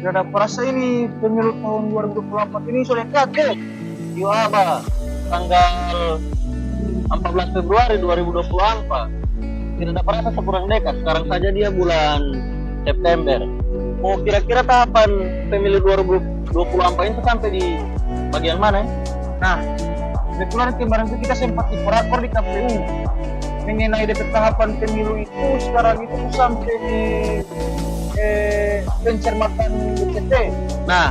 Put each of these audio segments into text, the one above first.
Tidak ada perasa ini pemilu tahun 2024 ini sudah dekat ke. Yo apa? Tanggal 14 Februari 2024. Tidak ada perasa sekurang dekat. Sekarang saja dia bulan September. Oh, kira-kira tahapan pemilu 2024 itu sampai di bagian mana? Nah, kebetulan kemarin itu kita sempat diperakor di KPU mengenai dari tahapan pemilu itu sekarang itu sampai di pencermatan DPT. Nah,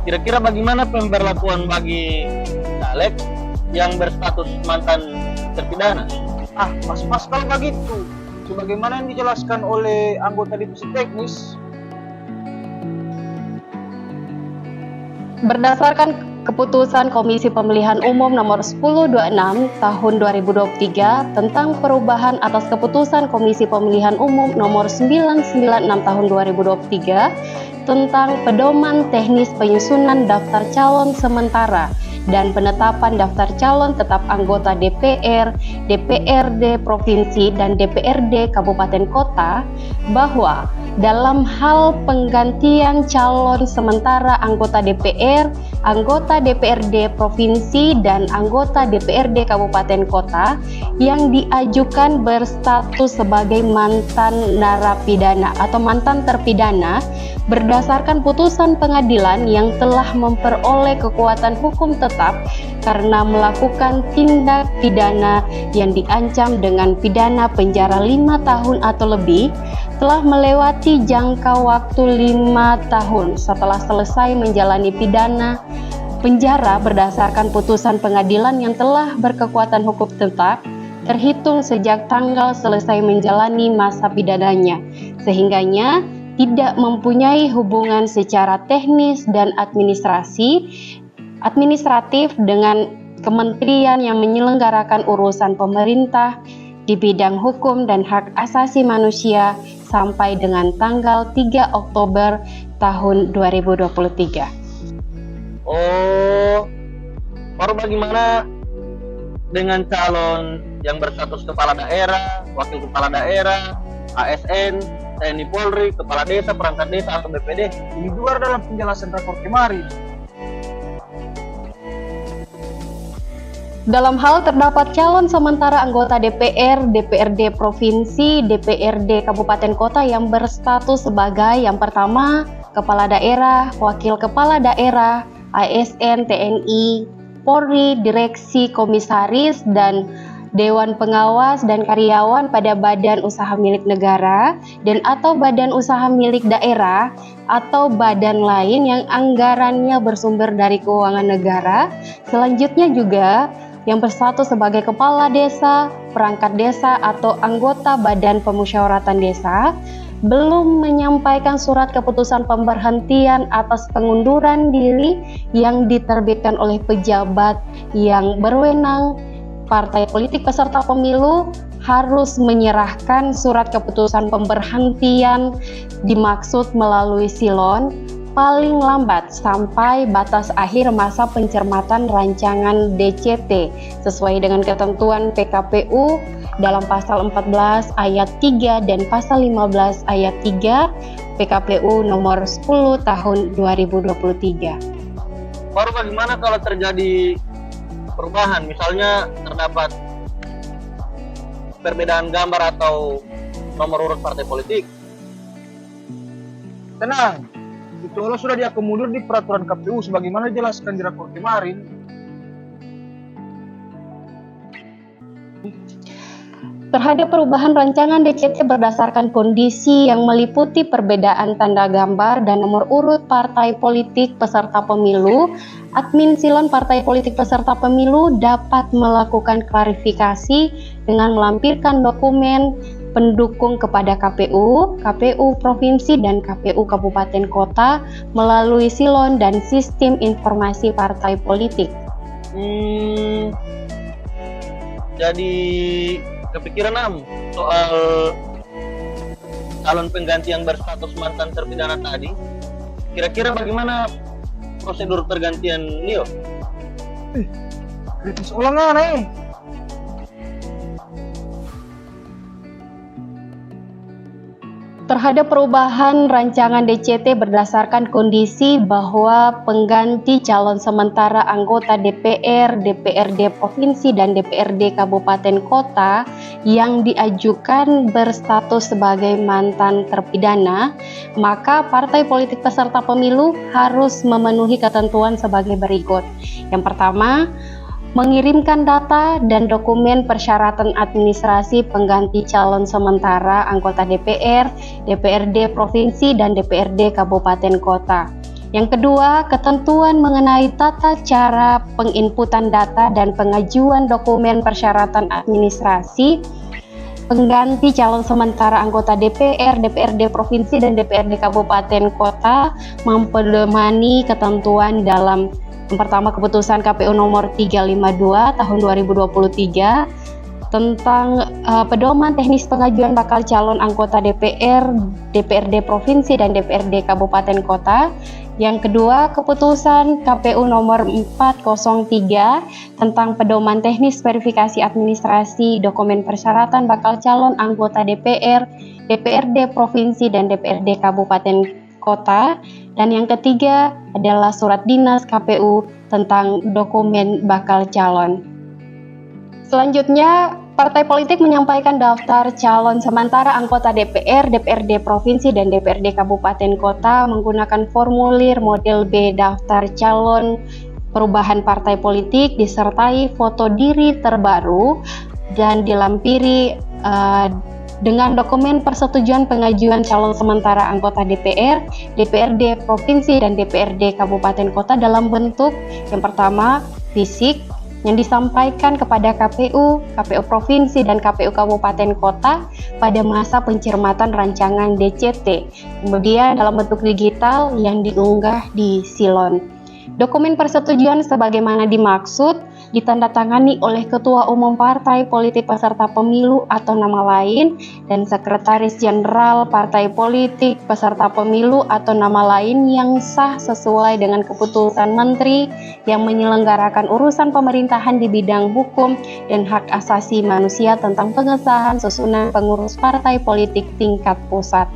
kira-kira bagaimana pemberlakuan bagi caleg yang berstatus mantan terpidana? Mas kalau begitu, sebagaimana yang dijelaskan oleh anggota divisi teknis. Berdasarkan keputusan Komisi Pemilihan Umum nomor 1026 tahun 2023 tentang perubahan atas keputusan Komisi Pemilihan Umum nomor 996 tahun 2023 tentang pedoman teknis penyusunan daftar calon sementara dan penetapan daftar calon tetap anggota DPR, DPRD Provinsi, dan DPRD Kabupaten Kota bahwa dalam hal penggantian calon sementara anggota DPR, anggota DPRD Provinsi, dan anggota DPRD Kabupaten Kota yang diajukan berstatus sebagai mantan narapidana atau mantan terpidana berdasarkan putusan pengadilan yang telah memperoleh kekuatan hukum tetap karena melakukan tindak pidana yang diancam dengan pidana penjara 5 tahun atau lebih telah melewati jangka waktu 5 tahun setelah selesai menjalani pidana penjara berdasarkan putusan pengadilan yang telah berkekuatan hukum tetap terhitung sejak tanggal selesai menjalani masa pidananya, sehingganya tidak mempunyai hubungan secara teknis dan administratif dengan kementerian yang menyelenggarakan urusan pemerintah di bidang hukum dan hak asasi manusia sampai dengan tanggal 3 Oktober tahun 2023. Oh, baru bagaimana dengan calon yang berstatus kepala daerah, wakil kepala daerah, ASN, TNI Polri, kepala desa, perangkat desa, atau BPD? Ini juga dalam penjelasan rapor kemarin. Dalam hal terdapat calon sementara anggota DPR, DPRD Provinsi, DPRD Kabupaten Kota yang berstatus sebagai yang pertama, kepala daerah, wakil kepala daerah, ASN, TNI, Polri, direksi, komisaris, dan Dewan Pengawas dan karyawan pada badan usaha milik negara dan atau badan usaha milik daerah atau badan lain yang anggarannya bersumber dari keuangan negara. Selanjutnya juga yang berstatus sebagai kepala desa, perangkat desa atau anggota badan pemusyawaratan desa belum menyampaikan surat keputusan pemberhentian atas pengunduran diri yang diterbitkan oleh pejabat yang berwenang. Partai politik peserta pemilu harus menyerahkan surat keputusan pemberhentian dimaksud melalui silon paling lambat sampai batas akhir masa pencermatan rancangan DCT sesuai dengan ketentuan PKPU dalam pasal 14 ayat 3 dan pasal 15 ayat 3 PKPU nomor 10 tahun 2023. Baru bagaimana kalau terjadi perubahan, misalnya terdapat perbedaan gambar atau nomor urut partai politik? Tenang, itu sudah diakomodir di peraturan KPU sebagaimana dijelaskan di rapor kemarin. Terhadap perubahan rancangan DCT berdasarkan kondisi yang meliputi perbedaan tanda gambar dan nomor urut partai politik peserta pemilu, admin silon partai politik peserta pemilu dapat melakukan klarifikasi dengan melampirkan dokumen pendukung kepada KPU, KPU Provinsi, dan KPU Kabupaten Kota melalui silon dan sistem informasi partai politik. Jadi kepikiran soal calon pengganti yang berstatus mantan terpidana tadi. Kira-kira bagaimana prosedur pergantian Leo? Kritis ulangan terhadap perubahan rancangan DCT berdasarkan kondisi bahwa pengganti calon sementara anggota DPR, DPRD Provinsi, dan DPRD Kabupaten Kota yang diajukan berstatus sebagai mantan terpidana, maka partai politik peserta pemilu harus memenuhi ketentuan sebagai berikut. Yang pertama, mengirimkan data dan dokumen persyaratan administrasi pengganti calon sementara anggota DPR, DPRD Provinsi, dan DPRD Kabupaten Kota. Yang kedua, ketentuan mengenai tata cara penginputan data dan pengajuan dokumen persyaratan administrasi pengganti calon sementara anggota DPR, DPRD Provinsi, dan DPRD Kabupaten Kota mempedomani ketentuan dalam yang pertama, keputusan KPU nomor 352 tahun 2023 tentang pedoman teknis pengajuan bakal calon anggota DPR, DPRD Provinsi, dan DPRD Kabupaten Kota. Yang kedua, keputusan KPU nomor 403 tentang pedoman teknis verifikasi administrasi dokumen persyaratan bakal calon anggota DPR, DPRD Provinsi, dan DPRD Kabupaten Kota. Dan yang ketiga adalah surat dinas KPU tentang dokumen bakal calon. Selanjutnya, partai politik menyampaikan daftar calon sementara anggota DPR, DPRD Provinsi, dan DPRD Kabupaten Kota menggunakan formulir model B daftar calon perubahan partai politik disertai foto diri terbaru dan dilampiri dengan dokumen persetujuan pengajuan calon sementara anggota DPR, DPRD Provinsi, dan DPRD Kabupaten Kota dalam bentuk yang pertama fisik yang disampaikan kepada KPU, KPU Provinsi, dan KPU Kabupaten Kota pada masa pencermatan rancangan DCT. Kemudian dalam bentuk digital yang diunggah di Silon. Dokumen persetujuan sebagaimana dimaksud ditandatangani oleh Ketua Umum Partai Politik peserta pemilu atau nama lain dan Sekretaris Jenderal Partai Politik peserta pemilu atau nama lain yang sah sesuai dengan keputusan Menteri yang menyelenggarakan urusan pemerintahan di bidang hukum dan hak asasi manusia tentang pengesahan susunan pengurus partai politik tingkat pusat.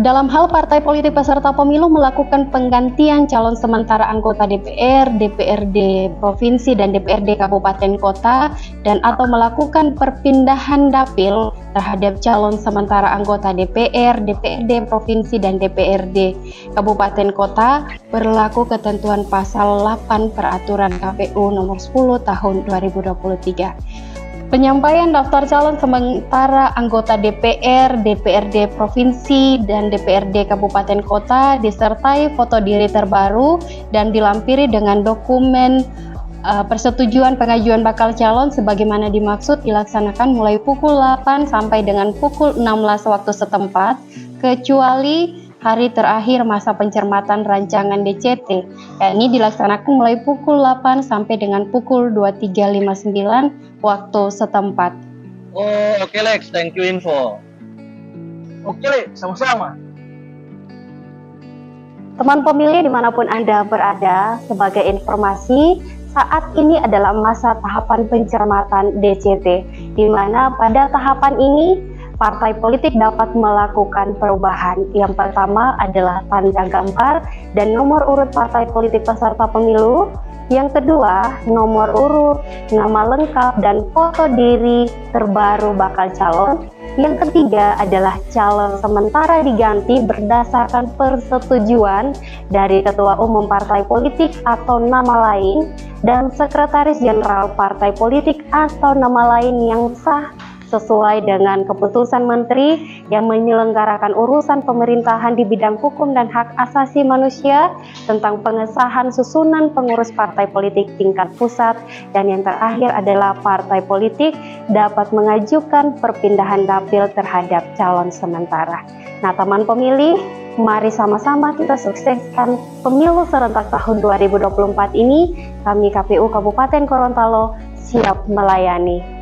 Dalam hal partai politik peserta pemilu melakukan penggantian calon sementara anggota DPR, DPRD Provinsi, dan DPRD Kabupaten Kota dan atau melakukan perpindahan dapil terhadap calon sementara anggota DPR, DPRD Provinsi, dan DPRD Kabupaten Kota berlaku ketentuan pasal 8 Peraturan KPU nomor 10 tahun 2023. Penyampaian daftar calon sementara anggota DPR, DPRD Provinsi, dan DPRD Kabupaten Kota disertai foto diri terbaru dan dilampiri dengan dokumen persetujuan pengajuan bakal calon sebagaimana dimaksud dilaksanakan mulai pukul 8 sampai dengan pukul 16 waktu setempat, kecuali hari terakhir masa pencermatan rancangan DCT, yakni dilaksanakan mulai pukul 8 sampai dengan pukul 23.59 waktu setempat. Oh, oke Lex, thank you info. Oke Lex, sama-sama. Teman pemilih dimanapun Anda berada, sebagai informasi, saat ini adalah masa tahapan pencermatan DCT, di mana pada tahapan ini partai politik dapat melakukan perubahan. Yang pertama adalah tanda gambar dan nomor urut partai politik peserta pemilu. Yang kedua, nomor urut, nama lengkap, dan foto diri terbaru bakal calon. Yang ketiga adalah calon sementara diganti berdasarkan persetujuan dari Ketua Umum Partai Politik atau nama lain dan Sekretaris Jenderal Partai Politik atau nama lain yang sah sesuai dengan keputusan Menteri yang menyelenggarakan urusan pemerintahan di bidang hukum dan hak asasi manusia tentang pengesahan susunan pengurus partai politik tingkat pusat. Dan yang terakhir adalah partai politik dapat mengajukan perpindahan dapil terhadap calon sementara. Nah, teman pemilih, mari sama-sama kita sukseskan pemilu serentak tahun 2024 ini. Kami KPU Kabupaten Gorontalo siap melayani.